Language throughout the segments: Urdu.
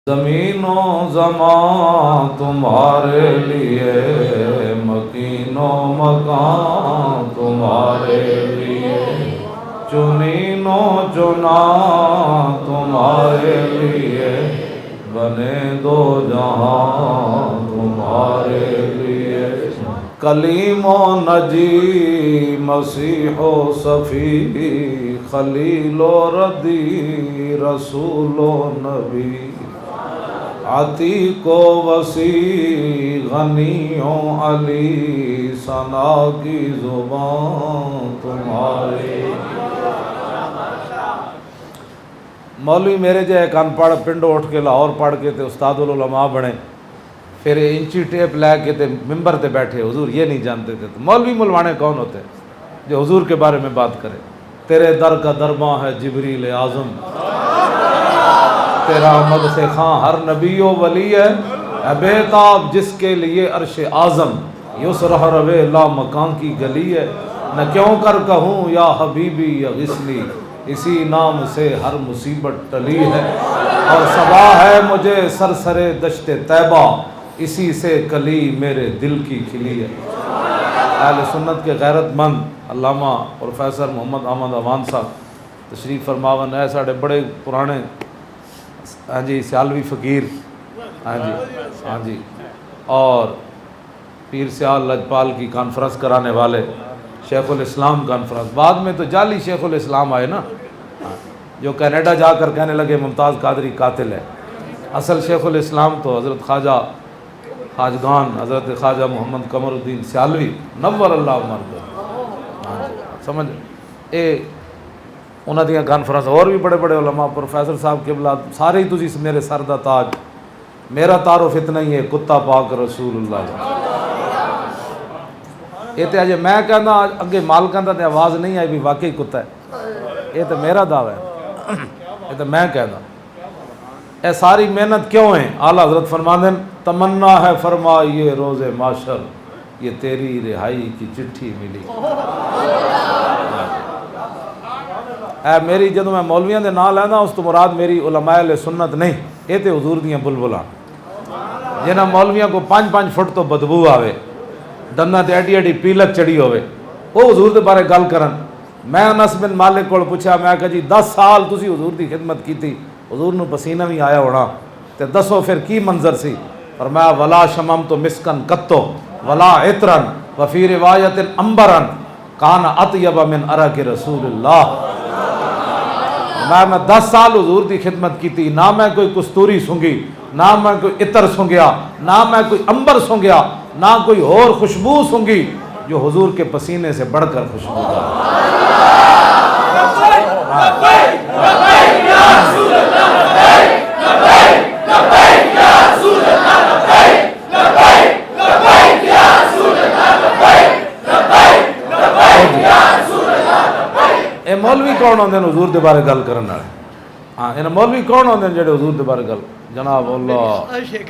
زمین و زمان تمہارے لیے، مکین و مکان تمہارے لیے، چنین و چنا تمہارے لیے، بنے دو جہاں تمہارے لیے، کلیم و نجی مسیح و صفی، خلیل و ردی رسول و نبی، عتیق و وسیع غنی و علی، ثنا کی زبان تمہارے۔ مولوی میرے جو ایک ان پڑھ پنڈو اٹھ کے لاہور پڑھ کے تے استاد العلماء بنے، پھر انچی ٹیپ لے کے تے ممبر تے بیٹھے، حضور یہ نہیں جانتے تھے۔ تو مولوی ملوانے کون ہوتے ہیں؟ جو حضور کے بارے میں بات کرے۔ تیرے در کا درباں ہے جبریل اعظم، تیرا مدح خاں ہر نبی و ولی ہے، اے بیتاب جس کے لیے عرش اعظم، یسرہ روے لا مکان کی گلی ہے، نہ کیوں کر کہوں یا حبیبی یا غسلی، اسی نام سے ہر مصیبت ٹلی ہے، اور صبا ہے مجھے سرسر دشت طیبہ، اسی سے کلی میرے دل کی کھلی ہے۔ اہل سنت کے غیرت مند علامہ پروفیسر محمد احمد اوان صاحب تشریف فرماون ہے، ساڑھے بڑے پرانے ہاں جی سیالوی فقیر، ہاں جی اور پیر سیال لجپال کی کانفرنس کرانے والے، شیخ الاسلام کانفرنس، بعد میں تو جعلی شیخ الاسلام آئے نا، جو کینیڈا جا کر کہنے لگے ممتاز قادری قاتل ہے۔ اصل شیخ الاسلام تو حضرت خواجہ خواجگان حضرت خواجہ محمد قمر الدین سیالوی نور اللہ مرد، سمجھ اے انہاں دیاں کانفرنس، اور بھی بڑے بڑے علماء، پروفیسر صاحب قبلہ، سارے ہی تسی میرے سر دا تاج، میرا تعارف اتنا ہی ہے، کتا پاک رسول اللہ۔ یہ تو اجے میں کہنا اگے مالکاں دا تے آواز نہیں آئی بھی واقعی کتا ہے، یہ تو میرا دعویٰ ہے، یہ تو میں کہنا۔ اے ساری محنت کیوں ہے؟ اعلیٰ حضرت فرماندے ہیں تمنا ہے فرمائیے روز معاشر، یہ تیری رہائی کی چٹھی ملی۔ اے میری جدوں میں مولویاں دے نام لینا اس تو مراد میری علماء اہل سنت نہیں، یہ تے حضور دیاں بلبلاں، جنہاں مولویاں کو 5-5 فٹ تو بدبو آوے، دنداں تے ایڈی ایڈی پیلک چڑی ہوئے، وہ حضور دے بارے گل کرن۔ میں انس بن مالک کو پوچھا، میں کہا جی 10 سال تسی حضور دی خدمت کیتی، حضور نو پسینہ بھی آیا ہونا، تے دسو پھر کی منظر سی؟ فرمایا ولا شممت مسکن قطو ولا عطرن وفی روایت عنبرن کان اطیب من عرق رسول اللہ۔ میں 10 سال حضور دی خدمت کیتی، نہ میں کوئی کستوری سنگی، نہ میں کوئی عطر سنگیا، نہ میں کوئی عنبر سنگیا، نہ کوئی اور خوشبو سنگی جو حضور کے پسینے سے بڑھ کر خوشبو دار۔ اے مولوی کون ہوندے نے حضور دے بارے گل کرن والے؟ ہاں انہاں مولوی کون ہوندے نے جڑے حضور دے بارے گل؟ جناب اللہ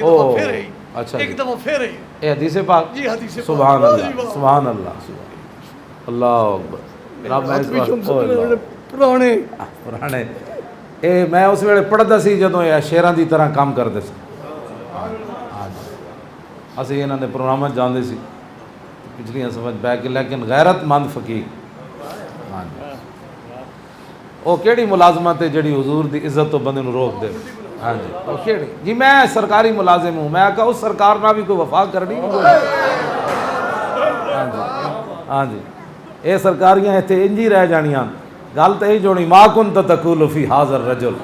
او اچھا ایک دفعہ پھر اے حدیث پاک، جی حدیث پاک، سبحان اللہ سبحان اللہ اللہ اکبر۔ جناب میں پرانے اے میں اس ویلے پڑھدا سی جدوں اے شیراں دی طرح کام کردے سی، اسی انہاں دے پروگراماں جاندے سی پچھلیاں سمجھ بہ کے، لیکن غیرت مند فقیر، ہاں جی وہ کیڑی ملازمت ہے جڑی حضور دی عزت تو بندے نو روک دے؟ ہاں جی وہ کیڑی؟ جی میں سرکاری ملازم ہوں، میں کہا اس سرکار نہ بھی کوئی وفا کرنی، ہاں جی ہاں جی اے سرکاریاں ایتھے انج ہی رہ جانیاں، گل تو یہی جونی ما کنت تقول فی ھذا الرجل،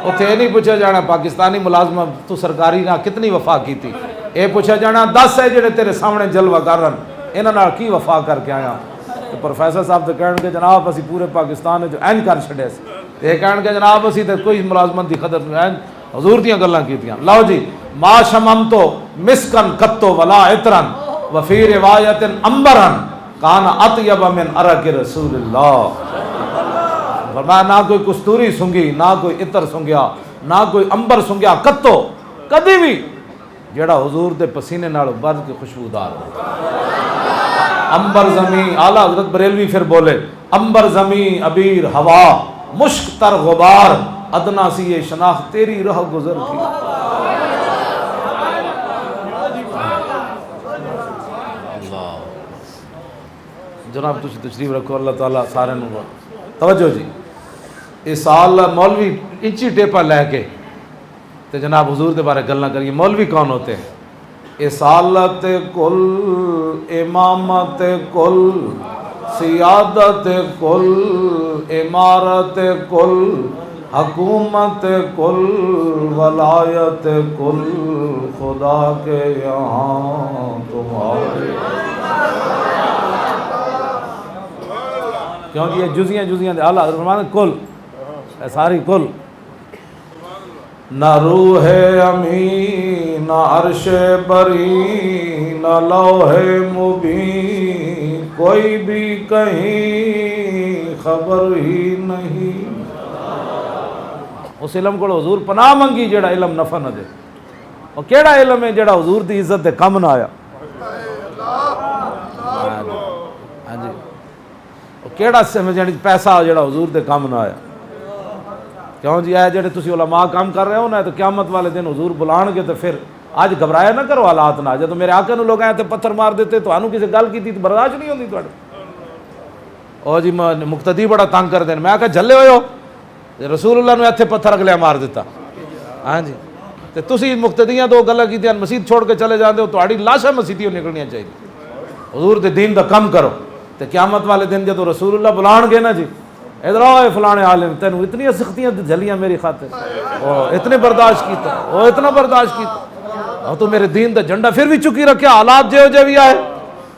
اتھے نہیں پوچھا جانا پاکستانی ملازمہ تو سرکاری نہ کتنی وفا کیتی، اے پوچھا جانا 10 ہے جڑے تیرے سامنے جلوہ کرن، انہاں نال کی وفا کر کے آیا؟ تو پروفیسر صاحب تو کہن کہ جناب اسی پورے پاکستان جو این کر چھڑے سی، تے کہن کہ جناب اسی تے کوئی ملازمت دی قدر نہیں، حضور دیاں گلاں کیتیاں۔ لو جی ما شممتو مسکن قطو ولا عطرن وفی روایت عنبرن کان اطیب من عرق رسول اللہ۔ فرمایا نہ کوئی کستوری سنگی، نہ کوئی عطر سنگیا، نہ کوئی عنبر سنگیا، قطو کدی بھی جیڑا حضور دے پسینے نال بڑھ کے خوشبودار ہو۔ عنبر زمین، اعلیٰ حضرت بریلوی پھر بولے عنبر زمین عبیر ہوا مشک تر غبار ادنا سی یہ شناخت تیری رہ گزر کی. جناب تسی تشریف رکھو. اللہ تعالیٰ سارے نو توجہ جی. اس سال مولوی انچی ٹیپا لے کے تے جناب حضور دے بارے گلاں کریے. مولوی کون ہوتے ہیں؟ اصالت کل، امامت کل، سیادت کل، امارت کل، حکومت کل، ولایت کل، خدا کے یہاں تمہارے. کیونکہ یہ جزیاں دے اعلیٰ فرمان کل، ساری کل. نہ روح امین، نہ عرش بری، نہ لوح مبین، کوئی بھی کہیں خبر ہی نہیں. اس علم کو حضور پناہ منگی جڑا علم نفع نہ دے. اور کیڑا علم ہے جڑا حضور دی عزت دے کم نہ آیا؟ ہاں جی. کیڑا پیسہ جڑا حضور دے کم نہ آیا؟ کیوں جی اے جڑے تسی علماء کام کر رہے ہو نا تو قیامت والے دن حضور بلان گے تو پھر آج گھبرایا نہ کرو حالات نہ. جب میرے آقا نو لوگ آئے تے پتھر مار دیتے تو انہوں کسی گل کی تھی تو برداشت نہیں ہوندی تواڈے. او جی مقتدی بڑا تنگ کر دین. میں آکھا جھلے ہوئے ہو، رسول اللہ نے اتھے پتھر اگلے مار دیتا. ہاں جی. تے تسی مقتدیاں دو گلاں کیتیاں مسجد چھوڑ کے چلے جاندے ہو، تہاڈی لاشاں مسجدیوں نکلنیاں چاہیے. حضور دے دین دا کم کرو. تے قیامت والے دن جدو رسول اللہ بلان گے نا جی ادھر آؤ فلانے عالم تینوں اتنی سختیاں جھلیاں میری خاطر، اتنے برداشت کیتا، اتنا برداشت کیتا، تو میرے دین دا جھنڈا پھر بھی چکی رکھیا، حالات جو بھی آئے.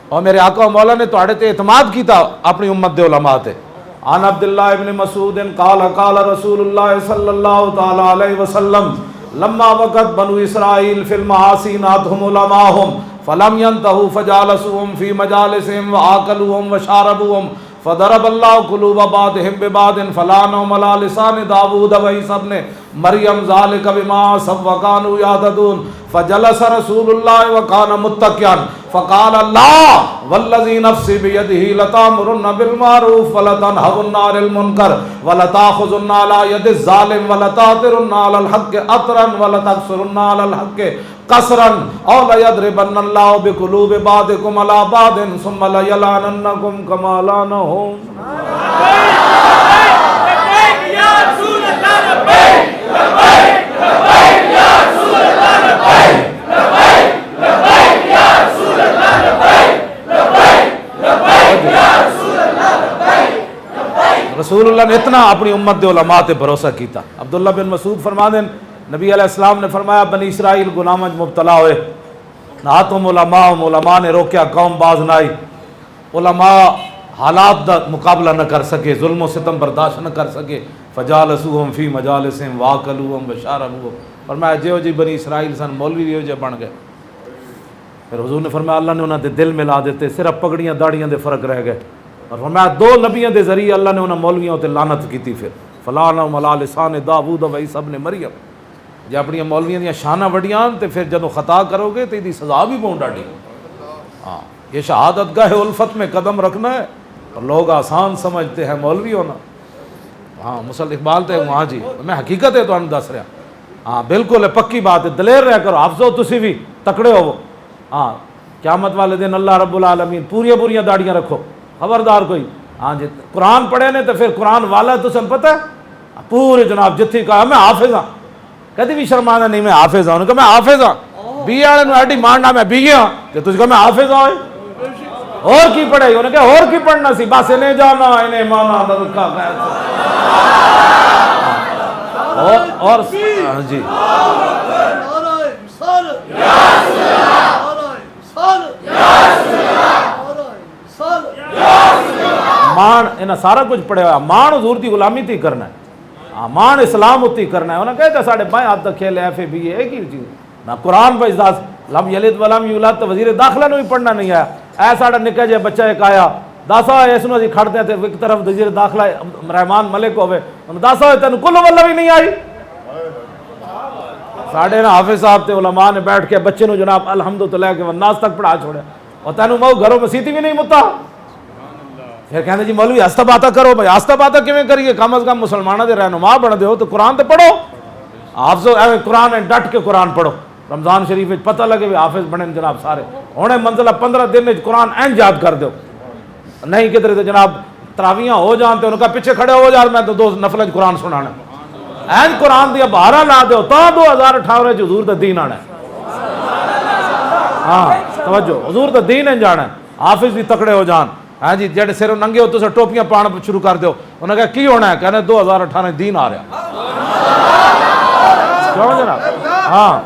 اور میرے آقا و مولا نے تواڈے تے اعتماد کیتا اپنی امت دے علماء تے. عن عبداللہ ابن مسعود قال قال رسول اللہ صلی اللہ تعالی علیہ وسلم لما وقت بنو اسرائیل فی المعاصی ناتهم علماءهم فلم ينتهوا فجالسوهم في مجالسهم وآكلوهم وشاربوهم فضرب اللہ قلوب بعضهم ببعض فلعنهم على لسان داود وعیسی ابن مریم ذلك بما وكانوا يعتدون فجلس رسول اللہ وكان متكئا فقال لا والذي نفسي بيده لتأمرن بالمعروف ولتنهون عن المنكر ولتأخذن على يد الظالم ولتأثرن على الحق أثرا ولتقصرن على الحق قصرا او ليضربن الله بقلوب بعضكم على بعض ثم ليلعننكم كما لعنهم. رسول اللہ نے اتنا اپنی امت دے علماء تے بھروسہ کیتا. عبداللہ بن مسعود فرما دیں نبی علیہ السلام نے فرمایا بنی اسرائیل غلامہ مبتلا ہوئے، ناتم علماء نے روکیا، قوم باز نہ آئی. علماء حالات دا مقابلہ نہ کر سکے، ظلم و ستم برداشت نہ کر سکے. فجالسوہم فی مجالسہم واکلوہم وشاربوہم. فرمایا جیو جی بنی اسرائیل سن مولوی بھی ہو جے بن گئے. پھر حضور نے فرمایا اللہ نے انہاں دے دل ملا دیتے، صرف پگڑیاں داڑیاں دے فرق رہ گئے. اور فرمایا دو نبیوں دے ذریعے اللہ نے انہاں مولویوں تے لعنت کیتی. پھر فلعنہم علی لسان داود و عیسی ابن مریم. جے اپنی مولویاں دیاں شاناں وڈیاں تے پھر جدوں خطا کرو گے تو ایدی سزا بھی پاؤں ڈاڈی. ہاں یہ شہادت گاہ الفت میں قدم رکھنا ہے. اور لوگ آسان سمجھتے ہیں مولوی ہونا. ہاں مسل اقبال تے وہاں جی میں حقیقت ہے تو دس رہا. ہاں بالکل ہے، پکی بات ہے. دلیر رہ کرو، حافظو تسی بھی تکڑے ہو. ہاں قیامت والے دن اللہ رب العالمین پوریاں داڑیاں رکھو، خبردار کوئی. ہاں جی قرآن پڑھے نے تو پھر قرآن والا تو سن پتہ ہے پورے جناب جتھی کہا میں حافظ ہاں، کدی بھی شرمانا نہیں میں حافظ ہوں. انہوں نے کہا میں حافظ ہاں، بی والے نو ایڈی ماننا میں بی ہاں کہ تجھ کہا میں حافظ ہوں. اور کی پڑھے؟ انہوں نے کہا اور کی پڑھنا سی، بس انہیں جانا انہیں مانا دکھا اور جی مان انہیں سارا کچھ پڑھے ہوا. مان حضور دی غلامی تھی کرنا ہے، مان اسلام اتی کرنا ہے. انہوں نے کہا ساڑھے بائیں ہاتھ کھیل ایف اے بی اے ایک ہی چیز نہ قرآن پہ اجداز لم یلد ولم یولد. تو وزیر داخلہ نے بھی پڑھنا نہیں آیا. اے ساڑھا نکا جے بچہ ایک آیا داسا ہوئے اس نے کھڑتے تھے ایک طرف وزیر داخلہ رحمان ملک ہوئے داسا ہوئے تینوں کلو واللہ بھی نہیں آئی. ساڑھے نا حافظ صاحب تے علماء نے بیٹھ کے بچے نو جناب الحمد تو لے کے والناس تک پڑھا چھوڑے اور تینوں مو گھروں میں سیتی بھی نہیں متا. پھر کہتے جی مولوی آستہ باتہ کرو. بھائی آستہ باتہ کیویں کریے؟ کم از کم مسلمانوں کے رہنما بن دیو تو قرآن تو پڑھو. حافظ قرآن ہے, ڈٹ کے قرآن پڑھو. رمضان شریف پتہ لگے بھی حافظ بنے جناب سارے. ہونے منزلہ 15 دن قرآن این یاد کر دو. نہیں کدھر تو جناب تراویاں ہو جان تو ان کا پیچھے کھڑے ہو جان, میں تو 2 نفل قرآن سنانا. این قرآن دیا بہارا لا دو تو 2018 حضور دا دین آنا ہے. ہاں توجہ, حضور دا دین این جانا ہے. حافظ بھی تکڑے ہو جان. ہاں جی, جڑے سر ننگے ہو تو ٹوپیاں پان شروع کر دو. انہوں نے کہا کی ہونا ہے؟ کہنے 2018 دین آ رہا. کیوں جناب؟ ہاں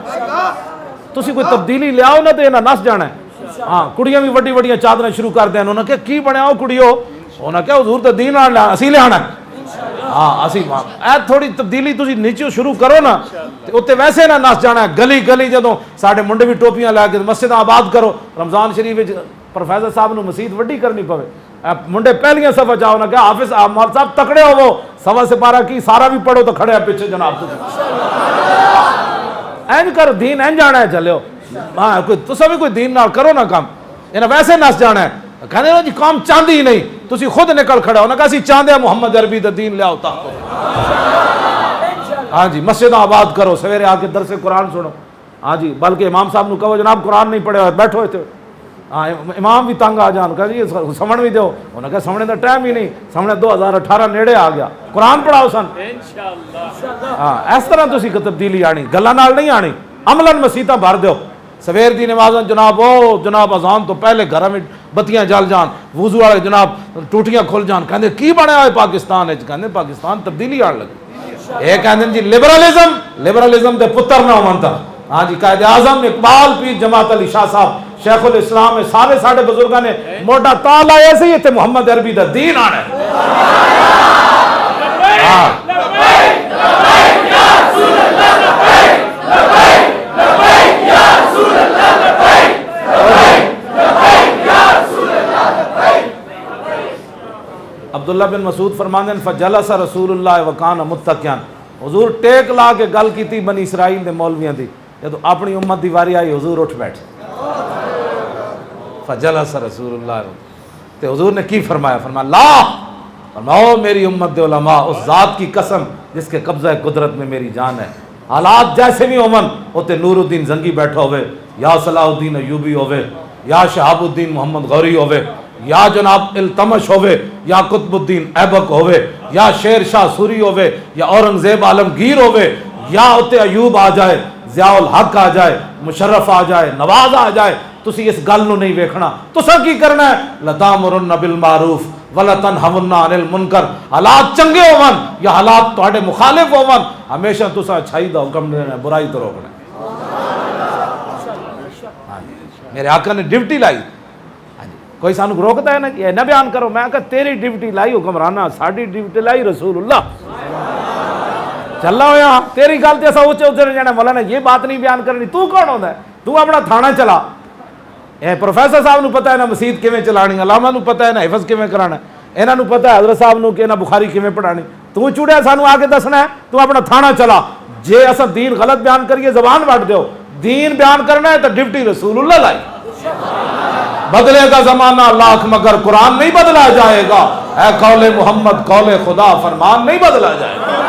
تسی کوئی تبدیلی لے آؤ نا تو یہ نس جانا ہے. ہاں کڑیاں بھی وڈی وڈیاں چادریں شروع کر دیں. انہوں نے کہا کی بنیا ہو کڑیو؟ انہوں نے کہا حضور تے دین آنا اسی لے آنا ہے. ہاں اسی اے تھوڑی تبدیلی تسی نیچے شروع کرو نا تے اوتے ویسے نہ نس جانا ہے. گلی گلی جدوں ساڈے منڈے بھی ٹوپیاں لے کے مسجد آباد کرو. رمضان شریف وچ پروفیسر صاحب نو مسجد وڈی کرنی پوے, منڈے پہلیاں صفحہ جاؤ نا کہ حافظ مول صاحب تکڑے ہوو, سوا سپارہ کی سارا بھی پڑھو تو کھڑے پیچھے جناب. این کر دین این جانا ہے چلو. ہاں تسا بھی کوئی دین نال کرو نا کام. انہیں ویسے نس جانا ہے. کہنے جی کام چاندی ہی نہیں, تسی خود نکل کھڑے ہو نا کہ اسی چاندے محمد عربی دا دین لے آؤتا. ہاں جی مسجد آباد کرو, سویرے آ کے درس قرآن سنو. ہاں جی بلکہ امام صاحب نو کہو جناب قرآن نہیں پڑھے ہوئے بیٹھو ہوئے تھے. ہاں امام بھی تنگ آ جان, کہ جی سمجھ بھی دو. انہوں نے کہا سمجھنے دا ٹائم ہی نہیں, سمجھنے 2018 نیڑے آ گیا, قرآن پڑھاؤ سن. ہاں اس طرح تسی تبدیلی آنی, گلاں نال نہیں آنی. عملاً مسیتاں بھر دیو. سویر دی نمازاں جناب او جناب اذان تو پہلے گھر میں بتیاں جل جان, وضو والے جناب ٹوٹیاں کھل جان. کہندے کی بنیا ہوئے پاکستان وچ؟ کہندے پاکستان تبدیلی آن لگی. اے کہندے جی لبرلزم دے پتر نہ ہون تا. ہاں جی قائد اعظم اقبال پیر جماعت علی شاہ صاحب شیخ الاسلام سارے ساڈے بزرگاں نے موٹا تال لایا سی تے محمد عربی دا دین آنا ہے. عبداللہ بن مسعود فرماندے ہیں فجلس رسول اللہ وکان متکئا. حضور ٹیک لا کے گل کیتی بنی اسرائیل دے مولویاں دی, جدو اپنی امت دی واری آئی حضور اٹھ بیٹھے. فجلس رسول اللہ, تے حضور نے کی فرمایا؟ فرمایا لا, فرماؤ میری امت دے علماء اس ذات کی قسم جس کے قبضہ قدرت میں میری جان ہے. حالات جیسے بھی ہومن ہوتے نور الدین زنگی بیٹھا ہوئے, یا صلاح الدین ایوبی ہوئے, یا شہاب الدین محمد غوری ہوئے, یا جناب التمش ہوئے, یا قطب الدین ایبک ہوئے, یا شیر شاہ سوری ہوئے, یا اورنگزیب عالمگیر ہوئے, یا ہوتے ایوب آ جائے, ضیاء الحق آ جائے, مشرف آ جائے, نواز آ جائے, تسی اس گل نو نہیں ویکھنا. تسا کی کرنا ہے؟ لتامرن بالمعروف ولتنہون عن المنکر. حالات چنگے ہون یا حالات تواڈے مخالف ہون, ہمیشہ تسا اچھائی دا حکم دینا ہے, برائی تو روکنا ہے. میرے آقا نے ڈیوٹی لائی. کوئی سانو روکتا ہے نا کہ نہ بیان کرو. میں کہا تیری ڈیوٹی لائی حکمرانا, ساڈی ڈیوٹی لائی رسول اللہ. چلا ہو یہاں تیری گل تے اسا اونچے اونچے جانا, مولانا یہ بات نہیں بیان کرنی. تو کون ہوندا ہے؟ تو اپنا تھانہ چلا. اے پروفیسر صاحب نو پتہ ہے نا مسجد کیویں چلانی, علامہ نو پتہ ہے نا حفظ کیویں کرانا, انہاں نو پتہ ہے حضرت صاحب نو کہ نا بخاری کیویں پڑھانی. تو چوڑیا سانو آ کے دسنا ہے. تو اپنا تھانہ چلا. جے اسا دین غلط بیان کریے زبان وڈ دیو, دین بیان کرنا ہے تو ڈیوٹی رسول اللہ لائی. بدلے گا زمانہ لاکھ مگر قرآن نہیں بدلا جائے گا. اے قول محمد قول خدا فرمان نہیں بدلا جائے گا.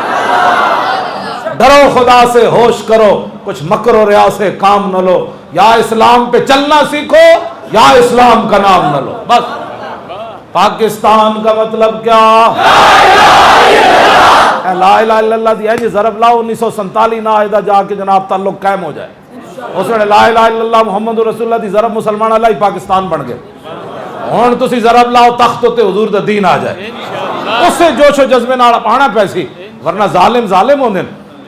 ڈرو خدا سے ہوش کرو, کچھ مکر و ریا سے کام نہ لو. یا اسلام پہ چلنا سیکھو یا اسلام کا نام نہ لو. بس پاکستان کا مطلب کیا؟ لا الہ الا اللہ دی ہے جی ضرب لاؤ 1947 نہ جا کے جناب تعلق قائم ہو جائے. اس نے لا الہ الا اللہ محمد رسول اللہ دی ضرب مسلمان اللہ ہی پاکستان بن گئے. ہن تسی ضرب لاؤ تخت تے حضور دا دین آ جائے. اس سے جوش و جذبے نال پانا پیسی, ورنہ ظالم ہوندے.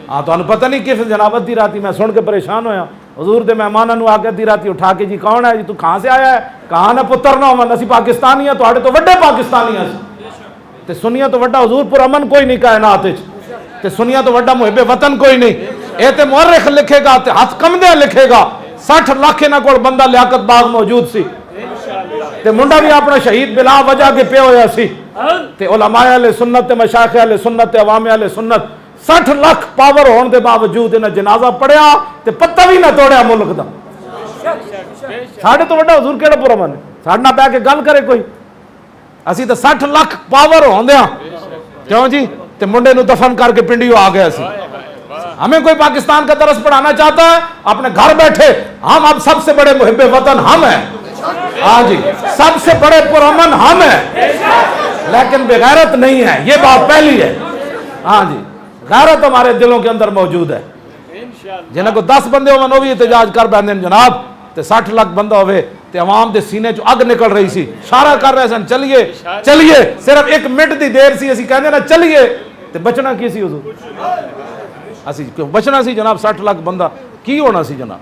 ہاں تو پتہ نہیں کس جناب ادھی راتی میں سن کے پریشان ہویا. حضور دے مہماناں نو آ کے ادھی راتی اٹھا کے جی کون ہے جی, تو کہاں سے آیا ہے؟ کہاں نہ پتر نہ ہون, اسی پاکستانی ہیں, تواڈے تو وڈے پاکستانی ہیں. تے سنیا تو وڈا حضور پر امن کوئی نہیں کائنات وچ, تے سنیا تو وڈا محب وطن کوئی نہیں. اے تے مورخ لکھے گا تے ہاتھ کمدے لکھے گا 60 لاکھ انہاں کول بندہ لیاقت باغ موجود سی, تے منڈا بھی اپنا شہید بلا وجہ کے پیا ہویا سی. تے علماء اہل سنت تے مشائخ اہل سنت تے عوام اہل سنت 60 لاکھ پاور ہون دے باوجود انہیں جنازہ پڑھیا تے پتہ بھی نہ توڑیا ملک دا. ساڑھے تو وڈا حضور کیڑا پورا من ہے, ساڑھے نہ پہ کے گل کرے کوئی. اسی تو 60 لاکھ پاور ہوندے ہاں کیوں جی تے منڈے نو دفن کر کے پنڈیوں آ گئے سی. ہمیں کوئی پاکستان کا درس پڑھانا چاہتا ہے اپنے گھر بیٹھے ہم اب سب سے بڑے محب وطن ہم ہیں. ہاں جی سب سے بڑے پرامن ہم ہیں لیکن بغیرت نہیں ہے, یہ بات پہلی ہے. ہاں جی غیرت ہمارے دلوں کے اندر موجود ہے. جنہیں کو 10 بندے ہو وہ بھی احتجاج کر بیندے جناب تے 60 لاکھ بندہ ہوئے تے عوام دے سینے چو اگ نکل رہی سی, اشارہ کر رہے سن چلیے چلیے, صرف 1 منٹ دی دیر سی اسی کہنے نا چلیے تے بچنا کی سی حضور, اسی بچنا سی جناب 60 لاکھ بندہ کی ہونا سی جناب.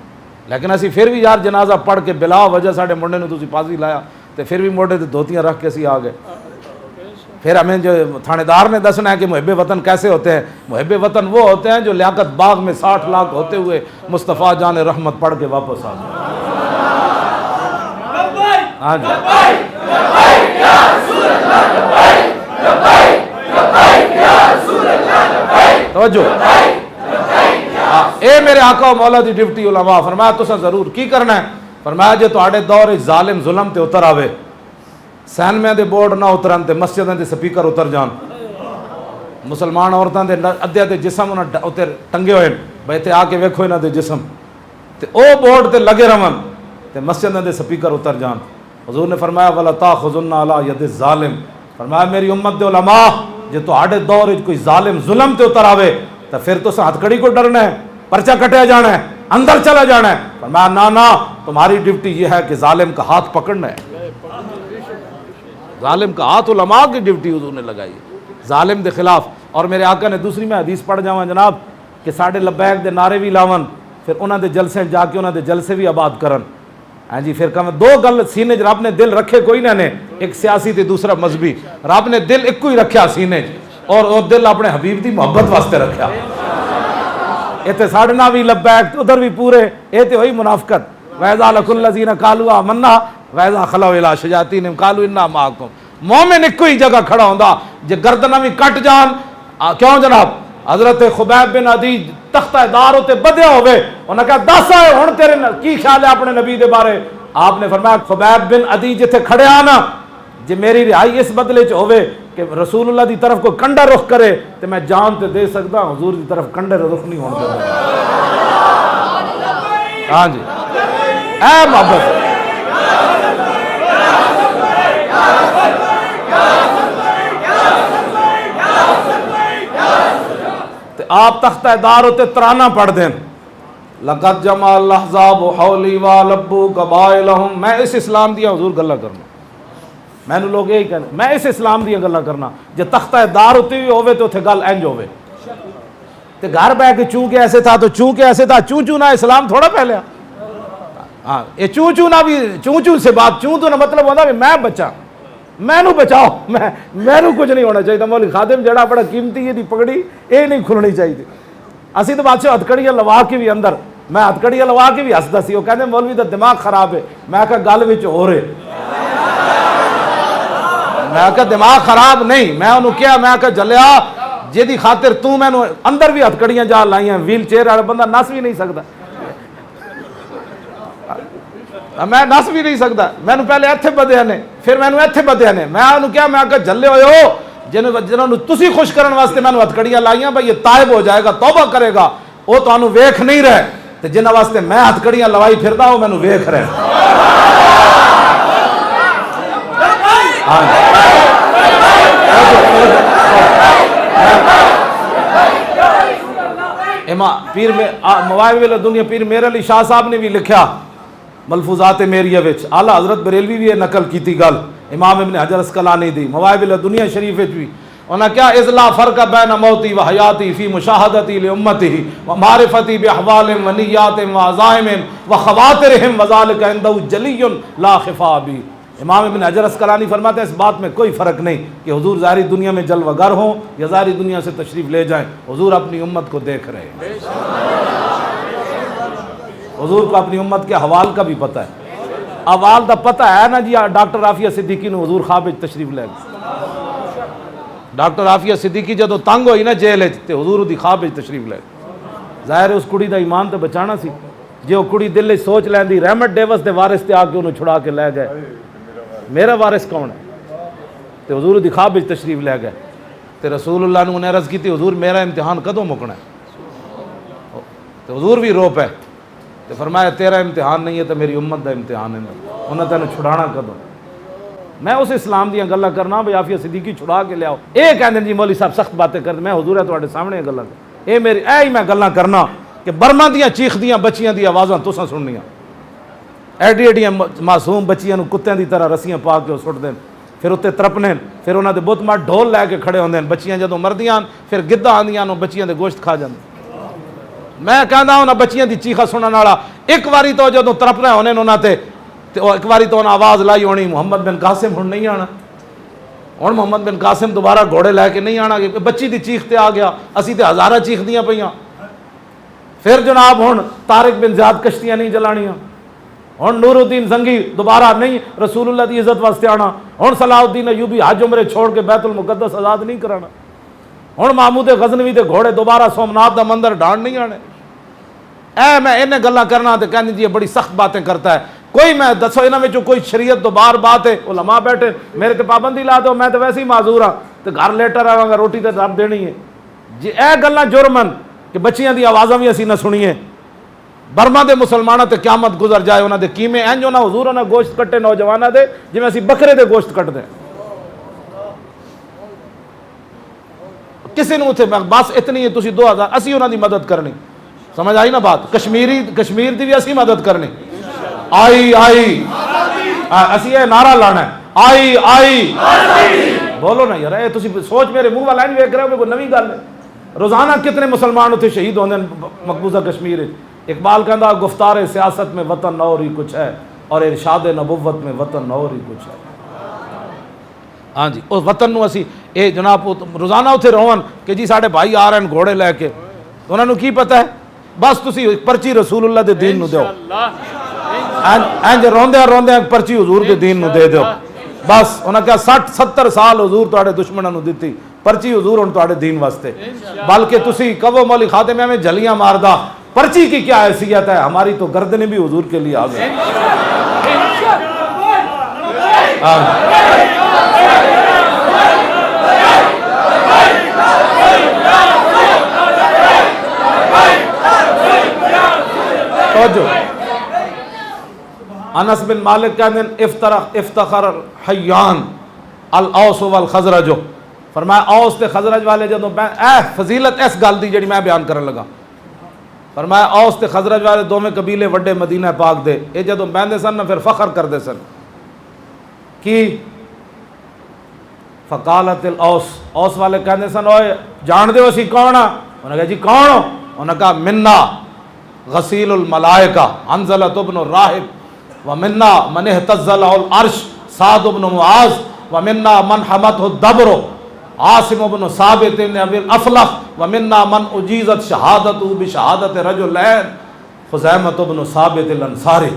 لیکن اسی پھر بھی یار جنازہ پڑھ کے بلا وجہ ساڑھے منڈے نے تسی پھانسی لایا تے پھر بھی موڑے تے دھوتیاں رکھ کے اسی آ گئے. پھر ہمیں جو تھانے دار نے دسنا ہے کہ محب وطن کیسے ہوتے ہیں. محب وطن وہ ہوتے ہیں جو لیاقت باغ میں 60 لاکھ ہوتے ہوئے مصطفیٰ جان رحمت پڑھ کے واپس آ گئے. ہاں جی توجہ, اے میرے آقا و مولا دی ڈپٹی علماء, فرمایا تساں ضرور کی کرنا ہے. فرمایا جے تہاڈے دور ظالم ظلم تے اتر آوے, سینمے دے بورڈ نہ اترن تے مسجداں دے سپیکر اتر جان, مسلمان عورتاں دے ادھے دے جسم انہاں اتر ٹنگے ہوئے بھئی تے آ کے ویکھو انہاں دے جسم تے او بورڈ تے لگے رہن تے مسجداں دے سپیکر اتر جان. حضور نے فرمایا ولا تاخذن علی ید الظالم, فرمایا میری امت دے علماء جے تہاڈے دور وچ کوئی ظالم ظلم تے اتر آوے تے پھر تو ہتھ کڑی کو ڈرنا ہے, پرچہ کٹیا جانا ہے, اندر چلا جانا ہے. فرمایا نا تمہاری ڈیوٹی یہ ہے کہ ظالم کا ہاتھ پکڑنا ہے. ظالم کا ہاتھ علماء کی ڈیوٹی حضور نے لگائی ظالم دے خلاف. اور میرے آقا نے دوسری میں حدیث پڑھ جاواں جناب کہ ساڑھے لبیک دے نعرے بھی لاون, پھر انہاں دے جلسے جا کے انہاں دے جلسے بھی آباد کرن. ہاں جی پھر کہاں 2 گل سینے رب نے دل رکھے کوئی نہ نے, ایک سیاسی تے دوسرا مذہبی. رب نے دل ایک ہی رکھیا سینے اور وہ دل اپنے حبیب دی محبت واسطے رکھیا. ایتھے ساڑھنا بھی لبیک ادھر بھی پورے, ایتھے ہوئی منافقت. وَإِذَا لَقُوا الَّذِينَ قَالُوا آمَنَّا وَإِذَا خَلَوْا إِلَىٰ شَيَاطِينِهِمْ قَالُوا إِنَّا مَعَكُمْ. مومن ایک ہی جگہ کھڑا ہوندا جے گردناں بھی کٹ جان. کیوں جناب حضرت خبیب بن عدی تختہ دار ہوتے بدیا ہوئے, انہوں نے کہا 10 آئے ہون تیرے کی خیال ہے اپنے نبی دے بارے. آپ نے فرمایا خبیب بن عدی جتھے کھڑے آنا جے میری رہائی اس بدلے چ ہوئے کہ رسول اللہ دی طرف کوئی کنڈا رخ کرے تو میں جان تے دے سکتا, حضور دی طرف کنڈے رخ نہیں ہونے دے. ہاں جی اے محبت آپ تختہ دار ہوتے ترانہ پڑھ دیں لقد جمع الاحزاب حولی ولبوا قبائلہم. میں اس اسلام دیا حضور گلا کرنا, میں نے لوگ یہی کہنا میں اس اسلام دیا گلا کرنا جے تختہ دار ہوتی بھی ہوئے تو تھے گل انج ہوئے تے گھر بہ کے چونکہ ایسے تھا تو چونکہ ایسے تھا. چوں چوں نہ اسلام تھوڑا پہلے. ہاں یہ چوں چوں نہ بھی چوں چوں سے بات چوں تو نہ مطلب ہوتا کہ میں بچا میں نو بچاؤ, میں نو کچھ نہیں ہونا چاہیے. مولوی خادم جڑا بڑا قیمتی ہے پگڑی یہ نہیں کھلنی چاہیے. اسی تو بادشاہ ہتھکڑیاں لوا کے بھی اندر میں ہتھکڑیاں لوا کے بھی ہسدا سی, وہ کہتے مولوی دا دماغ خراب ہے. میں کہا گل وچ ہو رہے, میں کہا دماغ خراب نہیں. میں انہوں کیا میں کہا جلیا جے دی خاطر تو میں نو اندر بھی ہتھکڑیاں جا لائیاں, ویل چیئر والا بندہ نس بھی نہیں سکتا, میں نس بھی نہیں سکتا. میں نے پہلے ایتھے بدیا نے پھر میں نے ایتھے بدیا نے. میں انہوں کیا میں کہا جلے ہوئے ہو جنہوں نے تسی خوش کرن واسطے میں نے ہتھکڑیاں لائیاں بھائی یہ تائب ہو جائے گا توبہ کرے گا, وہ تو انہوں ویکھ نہیں رہے تے جنہ واسطے میں ہتھکڑیاں لوائی پھردا ہوں میں نے ویکھ رہے. پیر میں مواہب الدنیا پیر میر علی شاہ صاحب نے بھی لکھیا ملفوظات میریہ وچ, اعلیٰ حضرت بریلوی بھی یہ نقل کیتی گل, امام ابن حجر اسقلانی دی مواہب الدنیا شریف وچ بھی. انہاں کیا اذ لا فرق بین موتی و حیاتی فی مشاہدتی لامتہ و معرفتی باحوال و نیات و عزائم و خواطرہم وذالک عنده جلی لا خفا بی. امام ابن حجر اسقلانی فرماتے ہیں اس بات میں کوئی فرق نہیں کہ حضور ظاہری دنیا میں جلوہ گر ہوں یا ظاہری دنیا سے تشریف لے جائیں, حضور اپنی امت کو دیکھ رہے ہیں. حضور کو اپنی امت کے حوال کا بھی پتہ ہے. حوال دا پتہ ہے نا جی. ڈاکٹر عافیہ صدیقی نے حضور خواب وچ تشریف لے گئے. ڈاکٹر عافیہ صدیقی جدوں تنگ ہوئی نا جیل وچ تے حضور دی خواب وچ تشریف لے گئے. ظاہر ہے اس کڑی دا ایمان تے بچانا سی. جے وہ کڑی دل وچ سوچ لیندی رحمت ڈیوس دے وارث تے آ کے انہوں چھڑا کے لے گئے, میرا وارث کون ہے؟ تو حضور دی خواب وچ تشریف لے گئے تو رسول اللہ نے انہیں عرض کی تھی حضور میرا امتحان کدوں مکنا ہے؟ تو حضور بھی رو پے تو فرمایا تیرا امتحان نہیں ہے تو میری امت دا امتحان ہے، انہیں تینوں چھڑانا کدوں؟ میں اس اسلام دیاں گلاں کرنا بھئی عافیہ صدیقی چھڑا کے لے آؤ، اے کہندے جی مولوی صاحب سخت باتیں کرتے، میں حضور ہے تواڈے سامنے گلاں کر اے میری اے ہی میں گلاں کرنا کہ برما دیاں چیخ دیاں بچیاں دی آوازاں تساں سننیاں، ایڈی ایڈیاں معصوم بچیاں نوں کتیاں دی طرح رسیاں پا کے سٹ دین، پھر اتنے ترپنے، پھر انہاں دے بت مار ڈھول لے کے کھڑے ہوندے، بچیاں جدوں مردیاں پھر گدھا آندیاں نوں بچیاں دے گوشت کھا جاندے۔ میں کہندا انہاں بچیاں دی چیخا سنن والا ایک واری تو جدوں ترپنے ہونے انہاں تے ایک واری تو انہاں آواز لائی ہونی محمد بن قاسم ہن نہیں آنا، ہن محمد بن قاسم دوبارہ گھوڑے لے کے نہیں آنا، بچی دی چیخ تے آ گیا، اسی تے ہزاراں چیخ دیاں پیاں۔ پھر جناب ہن طارق بن زیاد کشتیاں نہیں جلانیاں، ہن نور الدین زنگی دوبارہ نہیں رسول اللہ دی عزت واسطے آنا، ہن صلاح الدین ایوبی حج عمرے چھوڑ کے بیت المقدس آزاد نہیں کرانا، ہن محمود غزنوی دے گھوڑے دوبارہ سومناتھ دا مندر ڈھانڈ نہیں آنے۔ اے میں انہیں گلاں کرنا تے کہندی جی بڑی سخت باتیں کرتا ہے، کوئی میں دسو انہاں وچوں کوئی شریعت تو باہر بات ہے؟ علماء بیٹھے میرے تے پابندی لا دو، میں تے ویسے ہی معذور ہاں تے گھر لیٹا رہاں گا، روٹی تے رب دینی ہے جی۔ اے گلاں جرمن کہ بچیاں دی آوازاں بھی اسی نہ سنیے، برما دے مسلماناں تے قیامت گزر جائے انہاں دے کیمے انج انہاں حضور انہاں گوشت کٹے نوجواناں دے جویں اسی بکرے دے گوشت کٹ دیں، کسی نوں اتنے بس اتنی ہے تسی 2000 اسی انہاں دی مدد کرنی، سمجھ آئی نا بات؟ کشمیر دی بھی اسی مدد کرنی، آئی آئی اسی یہ نعرہ لانا ہے آئی آئی، بولو نا یار، اے تسی سوچ میرے منہ والا نہیں ویکھ رہے ہو کوئی نویں گل ہے؟ روزانہ کتنے مسلمان اتنے شہید ہوندے مقبوضہ کشمیر۔ اقبال کہندا گفتار سیاست میں وطن اور ہی کچھ ہے اور ارشاد نبوت میں وطن اور ہی کچھ ہے۔ ہاں جی اس وطن نو اسی اے جناب روزانہ اتنے روان کہ جی ساڈے بھائی آ رہے ہیں گھوڑے لے کے، انہاں نو کی پتہ ہے؟ بس تسی پرچی رسول اللہ دے دین نو دیو، انج روندے روندے پرچی حضور دے دین نو دے دیو، بس انہاں کہا 60-70 سال حضور تواڈے دشمناں نو دتی، پرچی حضور ہن تواڈے دین واسطے، بلکہ تسی کہو مولوی خادم میں جھلیاں ماردا، پرچی کی کیا حیثیت ہے؟ ہماری تو گردنیں بھی حضور کے لیے آ گئی۔ انس بن مالک کہتے ہیں افتخر حیان الاوس والخزرج، فرمایا اوس تے خزرج والے جدوں فضیلت اس گل دی جڑی میں بیان کرن لگا، فرمایا اوس تے خزرج والے دوویں قبیلے وڈے مدینہ پاک دے، اے جدوں بہندے سن پھر فخر کردے سن کی فقالت الاوس، اوس والے کہندے سن اوئے جان دیو اسی کون ہاں؟ انہاں کہا جی کون ہو؟ انہاں کہا منا غسیل الملائکہ حنظلہ بن الراہب ومنا من اہتز له العرش سعد بن معاذ ومنا من حمته الدبر عاصم بن ثابت بن ابی الافلح ومنا من اجیزت شہادته بشہادت رجلین خزیمۃ بن ثابت الانصاری۔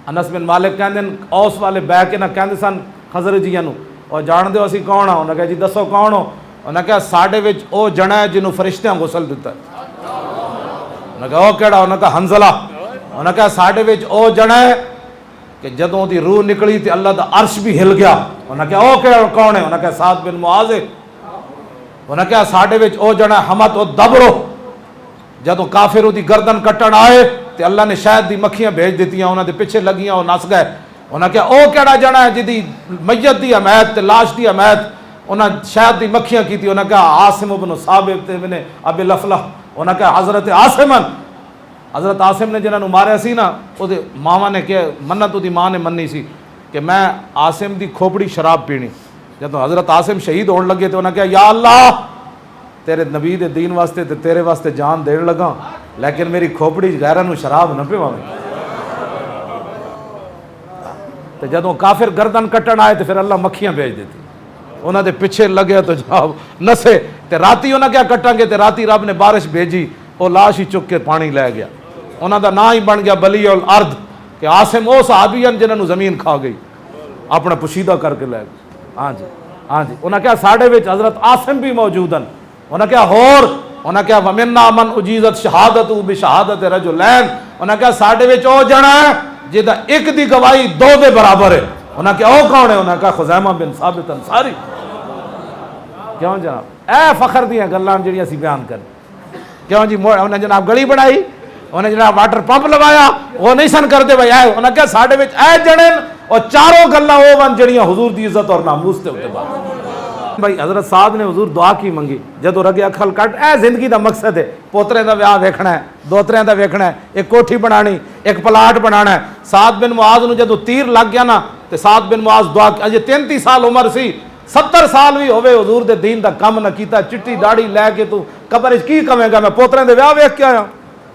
انس بن مالک کہندے اوس والے بہ کے نہ کہندے سن خزرجیاں نو اور جان دیو اسی کون ہاں؟ انہاں کہا جی دسو کون ہو؟ انہاں کہا ساڈے وچ او جنا ہے جنوں فرشتیاں غسل دتا ہے۔ انہاں کہا او کیڑا؟ انہاں کہا حنظلہ۔ انہاں کہا ساڈے وچ او جنا ہے کہ جدوں دی روح نکلی تے اللہ دا عرش بھی ہل گیا۔ انہاں کہا او کیڑا کون ہے؟ انہاں کہا سعد بن معاذ۔ انہاں کہا ساڈے وچ او جنا حمت او دبرو، جدوں کافر دی گردن کٹن آئے تے اللہ نے شہد دی مکھیاں بھیج دتیاں انہاں دے پیچھے لگیاں او نس گئے۔ انہاں کہا او کیڑا جنا ہے جدی میت دی حمایت تے لاش دی حمایت انہاں شہد دی مکھیاں کیتی؟ انہاں کہا عاصم بن ثابت بن ابی الافلح۔ انہاں کہا حضرت عاصمن، حضرت عاصم نے جنہاں نو ماریا سی نا او دے ماواں نے کہ منت دی ماں نے منی سی کہ میں عاصم دی کھوپڑی شراب پینی۔ جب حضرت عاصم شہید ہون لگے تو انہاں کہا یا اللہ تیرے نبی دے دین واسطے تے تیرے واسطے جان دین لگا لیکن میری کھوپڑی غیراں نو شراب نہ پیواویں۔ تے جدوں کافر گردن کٹن آئے تے پھر اللہ مکھیاں بھیج دیتی، انہاں دے پیچھے لگے تو جناب نسے تے راتی انہاں کیا کٹاں گے تے راتی رب نے بارش بھیجی، وہ لاش ہی چک کے پانی لے گیا، انہاں دا نا ہی بن گیا بلی الارض کہ عاصم او صحابی ہیں جنہاں نو زمین کھا گئی، اپنا پوشیدہ کر کے لے گئے۔ ہاں جی ہاں جی، انہاں کیا ساڈے وچ حضرت عاصم بھی موجود ہیں۔ انہاں کیا ہور؟ انہاں کیا ومنا من اجیزت شہادتہ بشہادت رجلین، انہاں کیا ساڈے وچ او جنا ہے جہدا ایک دی گواہی دو دے برابر ہے۔ انہاں کہ او کون ہے؟ انہاں کہا خزیمہ بن ثابت انصاری۔ کیوں جناب؟ اے فخر دیاں گلاں جڑیاں اسی بیان کریں۔ کیوں جی؟ انہیں جناب گلی بنائی، انہیں جناب واٹر پمپ لگایا، وہ نہیں سن کرتے بھائی اے انہیں کہا ساڈے وچ اے جڑن اور چاروں گلاں او ون جڑیاں حضور دی عزت اور ناموس تے اوتے بات۔ بھائی حضرت سعد نے حضور دعا کی منگی جدو رگے اکھل کٹ، اے زندگی دا مقصد ہے، پوترے دا ویاہ ویکھنا ہے، دوتریاں دا ویکھنا ہے، ایک کوٹھی بنانی، ایک پلاٹ بنانا ہے۔ سعد بن معاذ نو جدو تیر لگ گیا نا تے سعد بن معاذ دعا کی، اجے 33 سال عمر سی، 70 سال بھی ہوئے حضور دے دین دا کم نہ کیتا، چٹی داڑھی لے کے تو قبر وچ کی کمے گا؟ میں پوترے دے ویاہ ویکھ کے آیا۔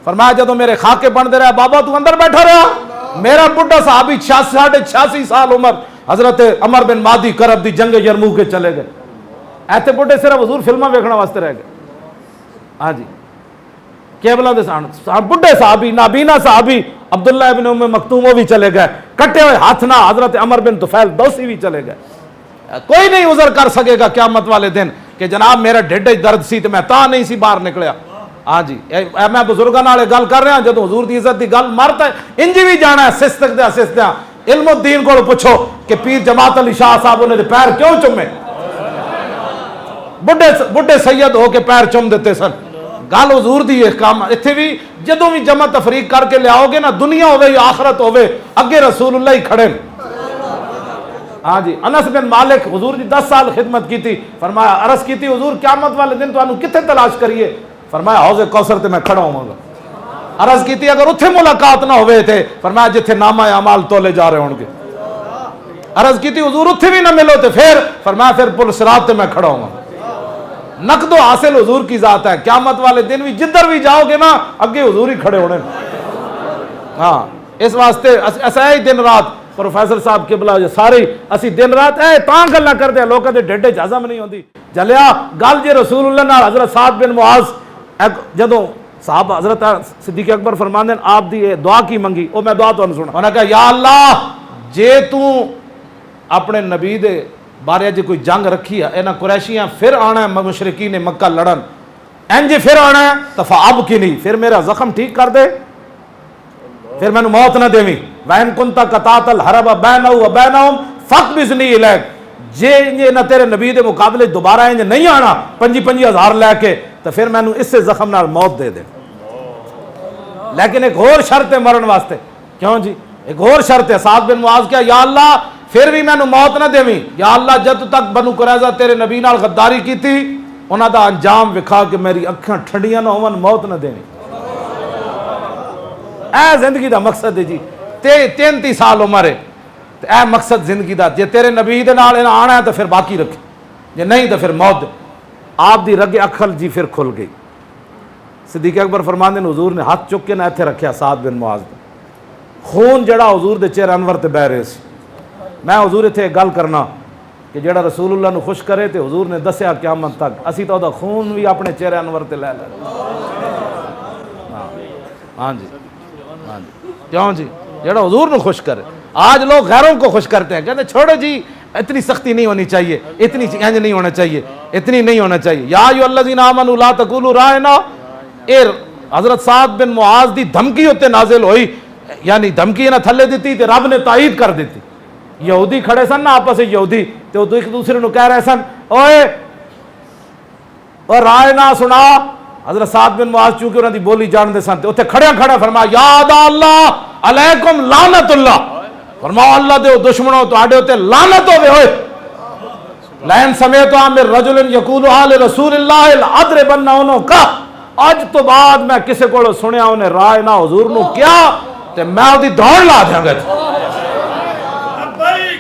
فرمایا جدو میرے خاکے بندے رہے بابا تو اندر بیٹھا رہا، میرا بڈھا صحابی 86 سال عمر حضرت عمر بن مادی کرب دی جنگ یرموک کے چلے گئے۔ ایتھے بڈھے صرف حضور فلماں ویکھنا واسطے رہ گئے۔ ہاں جی، کیبلا دے سان بڈھے صحابی نابینا صحابی عبداللہ ابن ام مکتوم وہ بھی چلے گئے، کٹے ہوئے ہاتھ نہ حضرت عمر بن طفیل دوسی بھی چلے گئے۔ کوئی نہیں عذر کر سکے گا قیامت والے دن کہ جناب میرا ڈھڈ درد سی تے میں تا نہیں سی باہر نکلیا۔ ہاں جی، میں بزرگاں نال گل کر رہا، جدوں حضور دی عزت دی گل مرتا ہے انج بھی جانا ہے سستک دے سستیاں علم الدین کو پوچھو کہ پیر جماعت علی شاہ صاحب نے پیر کیوں چومے؟ بڈھے سید ہو کے پیر چوم دیتے سن۔ گل حضور دی ایک کام اتنے بھی جدوں بھی جمع تفریق کر کے لیاؤ گے نا، دنیا ہوے یا آخرت ہوے، اگے رسول اللہ ہی کھڑے۔ ہاں جی، انس بن مالک حضور دی 10 سال خدمت کی تھی، فرمایا عرض کی تھی حضور قیامت والے دن تو کتنے تلاش کریے؟ فرمایا حوض کوثر تے میں کھڑا ہوں گا۔ عرض کی تھی اگر اتھے ملاقات نہ ہوئے تھے، فرمایا جتھے نامہ اعمال تولے جا رہے ہوں گے۔ عرض کی تھی حضور اتھے بھی نہ ملو تے پھر؟ فرمایا پھر پل صراط تے میں کھڑا ہوں گا۔ نقد و حاصل حضور کی ذات ہے، قیامت والے دن بھی جدھر بھی جاؤ گے نا اگے حضور ہی کھڑے ہونے۔ ہاں اس واسطے ایسا ہی دن رات پروفیسر صاحب قبلہ سارے اسی دن رات اے تاں گلاں کردے لوکاں دے ڈھڈے چ ہضم نہیں ہوندی۔ جلیا گل جے رسول اللہ نال حضرت سعد بن معاذ جدوں صاحب حضرت صدیق اکبر فرماندے آپ دی دعا کی منگی، او میں دعا تانوں سنا۔ انہاں کہا یا اللہ جے تو اپنے نبی دے بارے جے کوئی جنگ رکھی ہے انہاں قریشیاں پھر آنا ہے مشرکین مکہ لڑن، انج پھر آنا ہے تو فاب کی نہیں، پھر میرا زخم ٹھیک کر دے، پھر میں نے موت نہ دیویں۔ وَإِن كُنْتَ قَطَعْتَ الْحَرَبَ بَيْنَهُ وَبَيْنَهُمْ فَاقْبِضْنِي إِلَيْكَ، جے انجے نہ تیرے نبی دے مقابلے دوبارہ انجے نہیں آنا 25,000 لے کے تو پھر میں نے اس سے زخم نال موت دے دے۔ لیکن ایک اور شرط ہے مرن واسطے، کیوں جی؟ ایک اور شرط ہے۔ سعد بن معاذ کیا یا اللہ پھر بھی میں نے موت نہ دیویں، یا اللہ جد تک بنو قریظہ تیرے نبی نال غداری کی تھی انہاں دا انجام وکھا کے میری اکھاں ٹھنڈیاں نہ ہون، موت نہ دیویں۔ اے زندگی دا مقصد ہے جی، 33 سال عمر ہے، اے مقصد زندگی دا، جے تیرے نبی دے نال آنا ہے تو پھر باقی رکھے، جے نہیں تو پھر موت۔ آپ دی رگ اکھل جی پھر کھل گئی۔ صدیق اکبر فرماندے نے حضور نے ہاتھ چک کے نہ ایتھے رکھیا سعد بن معاذ دا، خون جڑا حضور دے چہرے انور تے بہ رہے سی۔ میں حضور اتھے ایک گل کرنا کہ جڑا رسول اللہ نو خوش کرے تے حضور نے دسیا قیامت تک اسی تو دا خون بھی اپنے چہرے انور تے لے لے۔ ہاں جی، ہاں جی، کیوں جی؟ جڑا حضور نو خوش کرے۔ آج لوگ غیروں کو خوش کرتے ہیں، کہتے ہیں چھوڑو جی اتنی سختی نہیں ہونی چاہیے، اتنی انج نہیں ہونا چاہیے، اتنی نہیں ہونا چاہیے۔ یا ایھا الذین آمنوا لا تقولوا راعنا، اے حضرت سعد بن معاذ دی دھمکی ہوتے نازل ہوئی، یعنی دھمکی نہ تھلے دیتی تے رب نے تائید کر دیتی۔ یہودی کھڑے سن نا آپس یہودی تے وہ ایک دوسرے نو کہہ رہے سن اوئے اور رائے نہ سنا۔ حضرت سعد بن معاذ چونکہ انہاں دی بولی جانتے سن تے اوتھے کھڑیاں کھڑا فرمایا یا اعداء اللہ علیکم لعنت اللہ، فرمایا اللہ دے دشمنوں تواڈے اوتے لعنت ہوے ہوئے۔ لئن سمعت من رجل یقول آل رسول اللہ لاضربن عنقہ، اج تو بعد میں کسے کولوں سنیا انہیں رائے نہ حضور نو کیا تے میں اودی دوڑ لا دیاں گا۔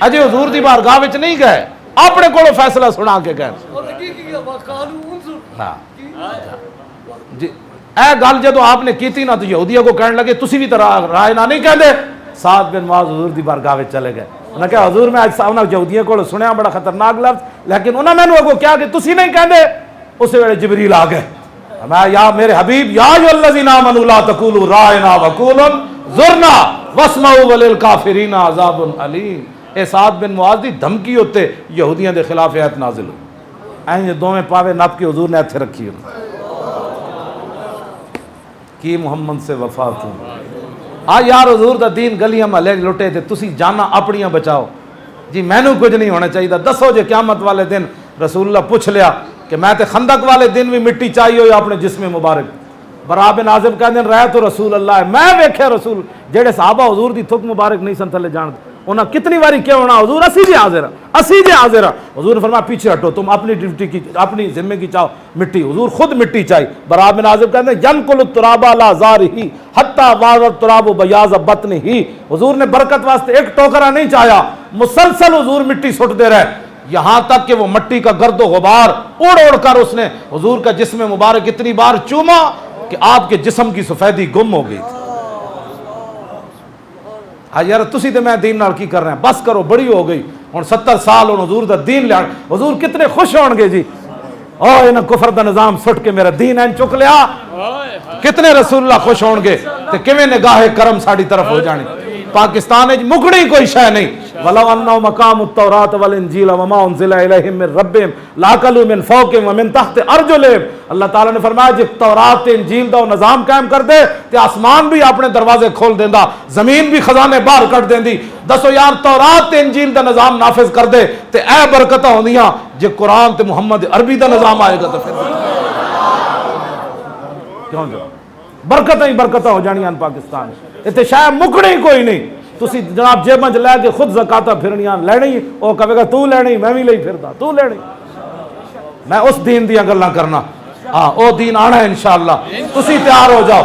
اجے حضور دی بارگاہ وچ نہیں گئے، اپنے کولوں فیصلہ سنا کے گئے۔ جی اے گل جدو آپ نے کیتی نا تو یہودیوں کو کہنے لگے تسی بھی تو رائے نہ نہیں کہندے۔ سعد بن معاذ حضور دی بارگاہ وچ چلے گئے، انہاں نے کہا حضور میں اج انہاں یہودیوں کولوں سنیا بڑا خطرناک لفظ، لیکن انہاں مینوں اگوں کیا کہ تسی نہیں کہندے۔ اس ویلے جبریل آ گئے، میں یا میرے حبیب یا ایھا الذین آمنوا لا تقولوا راعنا وقولوا انظرنا واسمعوا وللکافرین عذاب علیم۔ اے سعد بن معاذ دی دھمکی ہوتے یہودیاں دے خلاف ایت نازل ہوئی، این دوویں پاوے نپ کے حضور نے ایتھے رکھی کی محمد سے وفا کیوں۔ یار حضور دا دین گلیاں محلے لٹے تے تسی جانا اپنیاں بچاؤ، جی مینو کچھ نہیں ہونا چاہیے. دسو جے قیامت والے دن رسول اللہ پوچھ لیا کہ میں تے خندق والے دن بھی مٹی چاہیے ہوئی اپنے جسم مبارک. برا بن عازب کہندے رہے تو رسول اللہ ہے, میں ویکھیا رسول جڑے صحابہ حضور دی تھک مبارک نہیں سن تھلے جان, انہاں کتنی باری کیا ہونا حضور اسی جے حاضر ہیں, اسی جے حاضر ہیں. حضور نے فرمایا پیچھے ہٹو, تم اپنی ڈیوٹی کی اپنی ذمے کی چاہو مٹی. حضور خود مٹی چاہی. برا بن عازب کہتے ہیں ینقل التراب علی ظہرہ حتی واض التراب بیاض بطنہ. حضور نے برکت واسطے ایک ٹوکرا نہیں چاہیا, مسلسل حضور مٹی سٹ دے رہے یہاں تک کہ وہ مٹی کا گرد و غبار اڑ اڑ کر اس نے حضور کا جسم مبارک اتنی بار چوما کہ آپ کے جسم کی سفیدی گم ہو گئی. یار تسی تے میں دین نال کی کر رہے ہیں, بس کرو, بڑی ہو گئی ہن 70 سال ہن حضور دا دین لیا. حضور کتنے خوش ہون گے جی, او انہاں کفر دا نظام سٹ کے میرا دین این چک لیا. کتنے رسول اللہ خوش ہون گے تے کیویں نگاہ کرم ساڈی طرف ہو جانی. پاکستان وچ مکڑی کوئی شے نہیں. ولو انہم مقام التوراۃ والانجیل وما انزل الیہم من ربہم لاکلوا من فوقہم ومن تحت ارجلہم. اللہ تعالیٰ نے فرمایا جب تورات تے انجیل دا نظام قائم کر دے تے آسمان بھی اپنے دروازے کھول دیندا, زمین بھی خزانے باہر کٹ دیندی. دسو یار تورات تے انجیل دا نظام نافذ کر دے تے اے برکتاں ہوندیاں, جے قرآن تے محمد عربی دا نظام آئے گا تو پھر کیوں جو برکتاں ہی برکتاں ہو جانیاں پاکستان. اتنے شاید مکڑی کوئی نہیں. تسی جناب جیباں چ لے کے خود زکاتاں پھرنیاں لینی, وہ کہے گا تو لینی, میں بھی لئی پھردا, تو لینی. میں اس دین دیاں گلاں کرنا, ہاں او دین آنا ہے انشاءاللہ. تسی تیار ہو جاؤ,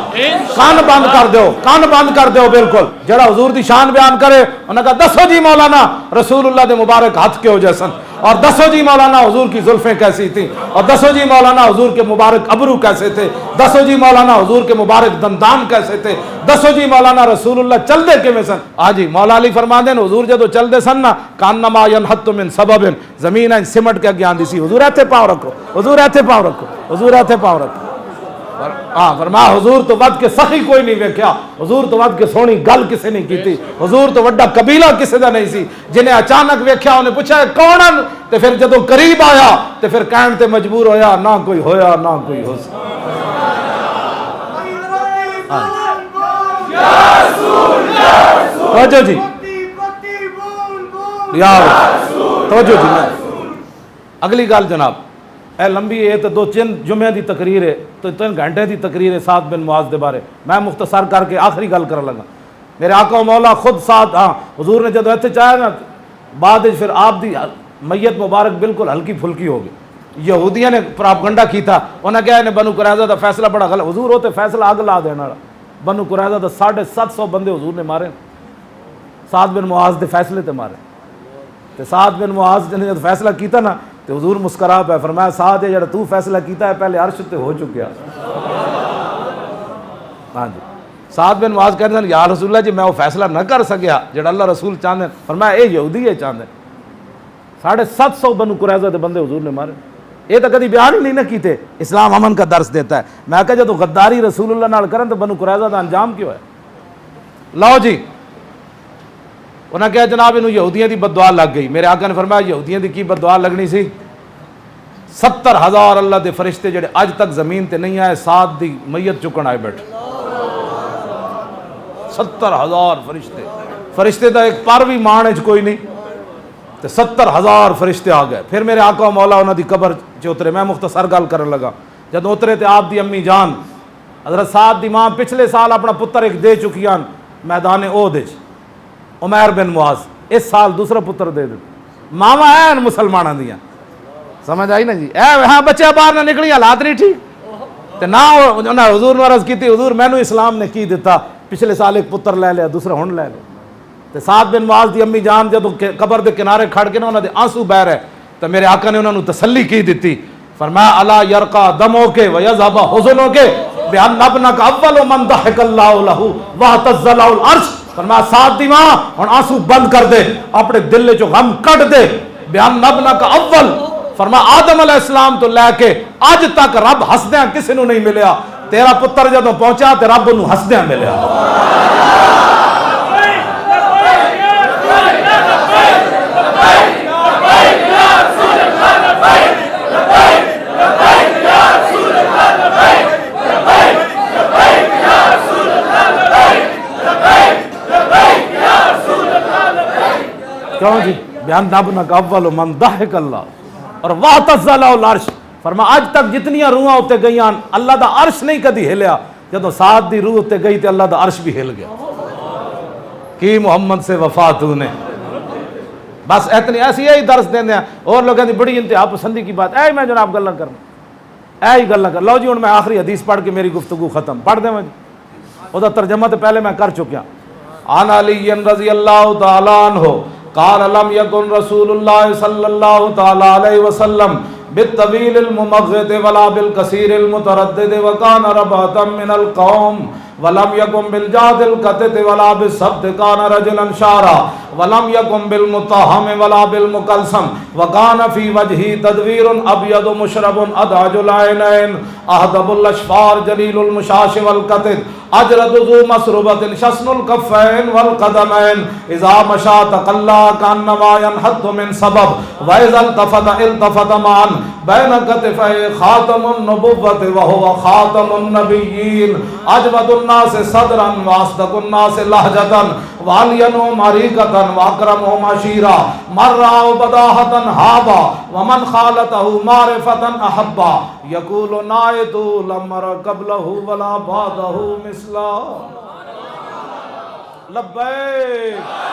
کان بند کر دیو, کان بند کر دیو بالکل. جڑا حضور دی شان بیان کرے انہاں کہا دسو جی مولانا رسول اللہ دے مبارک ہاتھ کے ہو جیسن, اور دسو جی مولانا حضور کی زلفیں کیسی تھیں, اور دسو جی مولانا حضور کے مبارک ابرو کیسے تھے, دسو جی مولانا حضور کے مبارک دندان کیسے تھے, دسو جی مولانا رسول اللہ چل دے کے سن. جی مولا علی فرما دیں حضور جدو چل دے سن نا کانما ینحط من سبب, زمین سمٹ کے اگے آندی سی. حضور ایتھے پاؤں رکھو, حضور ایتھے پاؤں رکھو, حضور ایتھے پاؤں رکھو. ہاں فرمایا حضور تو ود کے سخی کوئی نہیں ویکھیا, حضور تو ود کے سونی گل کسے نہیں کیتی, حضور تو وڈا قبیلہ کسے دا نہیں سی. جنہیں اچانک ویکھیا انہیں پوچھا کون ہے, تے پھر جدو قریب آیا تے پھر کہن تے مجبور ہویا نہ کوئی ہویا نہ کوئی ہو سکتا. توجہ جی, توجہ جی. اگلی گل جناب اے لمبی ہے تو 2-3 جمعے دی تقریر ہے, تو 3 گھنٹے دی تقریر ہے سعد بن معاذ دے بارے. میں مختصر کر کے آخری گل کرنے لگا. میرے آقا و مولا خود ساتھ, ہاں حضور نے جدو ایتھے چاہیا نا بعد پھر آپ دی میت مبارک بالکل ہلکی پھلکی ہو گئی. یہودیاں نے پراپگنڈا کیتا, انہاں کہا انہیں بنو قریظہ دا فیصلہ بڑا غلط. حضور ہوتے فیصلہ اگ لا دینا. بنو قریظہ دا 750 بندے حضور نے مارے, سعد بن معاذ دے فیصلے تے مارے. تے سعد بن معاذ نے جب فیصلہ کیتا نا تو حضور مسکرا پہ فرمایا سعد ہے جڑا تو فیصلہ کیتا ہے پہلے عرش تے ہو چکیا. ہاں جی سعد بن معاذ کہتے ہیں یا رسول اللہ جی میں وہ فیصلہ نہ کر سکیا جڑا اللہ رسول چاہتے ہیں. فرمایا اے یہودی ہے چاہتے ہیں. 750 بنو قریظہ دے بندے حضور نے مارے. یہ تو کدی بیان ہی نہیں نہ کیتے. اسلام امن کا درس دیتا ہے. میں کہا جب غداری رسول اللہ نال کرن تو بنو قریظہ دا انجام کیوں ہے. لو جی انہاں کہا جناب انہوں یہودیاں دی بد دعا لگ گئی. میرے آقا نے فرمایا یہودیاں دی کی بد دعا لگنی سی. 70,000 اللہ دے فرشتے جڑے اج تک زمین تے نہیں آئے سعد دی میت چکن آئے بیٹھے. 70,000 فرشتے, فرشتے دا ایک پر بھی مان اچ کوئی نہیں تے 70,000 فرشتے آ گئے. پھر میرے آقا و مولا انہاں دی قبر چ اترے. میں مختصر گل کرن لگا. جب اترے تے آپ دی امی جان حضرت سعد دی ماں پچھلے سال اپنا پتر ایک دے چکیاں میدان احد وچ, عمیر بن معاذ. اس سال دوسرا پتر دے دے. ماما ہیں مسلماناں دیاں, سمجھ آئی نا جی. اے ہاں بچے باہر نہ نکلی حالات نہیں ٹھیک تے نہ انہاں حضور نو عرض کیتی حضور مینوں اسلام نے کی دیتا, پچھلے سال ایک پتر لے لیا دوسرا ہن لے لیا. تے سعد بن معاذ دی امی جان جدوں قبر دے کنارے کھڑ کے نا انہاں دے آنسو بہ رہے تے میرے آقا نے انہاں نو تسلی کی دیتی. فرمایا الا یرقا دمو کے ویذهب حزنو کے بان ابنک اول من ضحک اللہ لہ واہتز له العرش. فرمایا سعد دی ماں ہن آنسو بند کر دے, اپنے دل وچوں غم کٹ دے. بان ابنک اول فرمایا آدم علیہ السلام تو لے کے اج تک رب ہسدیاں کسی نو نہیں ملیا. تیرا پتر جدوں پہنچا تے رب انہوں ہسدیاں ملیا. کیوں جی بِأَنَّ ابْنَكَ أَوَّلُ مَنْ ضَحِكَ اللَّهُ اور وَاعْتَزَّ لَهُ الْعَرْشُ فرما اج تک جتنیاں روحاں اتنے گئیاں اللہ دا عرش نہیں کدی ہلیا، جدو ساتھ دی روح اتنے گئی تے اللہ دا عرش بھی ہل گیا۔ کی محمد سے وفات نے بس اتنی ایسی یہی درس دیں دیں اور لوگوں کی بڑی انتہا پسندی کی بات اے میں جناب گلہ کرنا اے ہی گلہ کر لو جی ہوں میں آخری حدیث پڑھ کے میری گفتگو ختم پڑھ دیں میں وہ دا ترجمہ تو پہلے میں کر چکیا۔ عن علی رضی اللہ تعالیٰ عنہ قال لم یکن رسول اللہ صلی اللہ تعالیٰ علیہ وسلم بالطویل الممغد ولا بالکثیر المتردد وکان ربعة من القوم ولم یکن بالجاد القطط ولا بالسبت کان رجلا شارا ولم یکن بالمتہم ولا بالمکلسم وکان فی وجہی تدویر ابید مشرب ادعج العینین اہدب الاشفار جلیل المشاش والقطط اجرد ذو مسربت شسن الکفین والقدمین اذا مشا تقلا کانما ینحط من سبب واذا التفت التفت معا بین کتفی خاتم النبوت وهو خاتم النبیین اجود الناس صدرا واصدق الناس لہجتا والینهم عریقتا واکرمهم عشیرا مرا بداحتا ہابا ومن خالته معرفتا احبا یقول نائت لمر قبله ولا بعده مثلا لبیک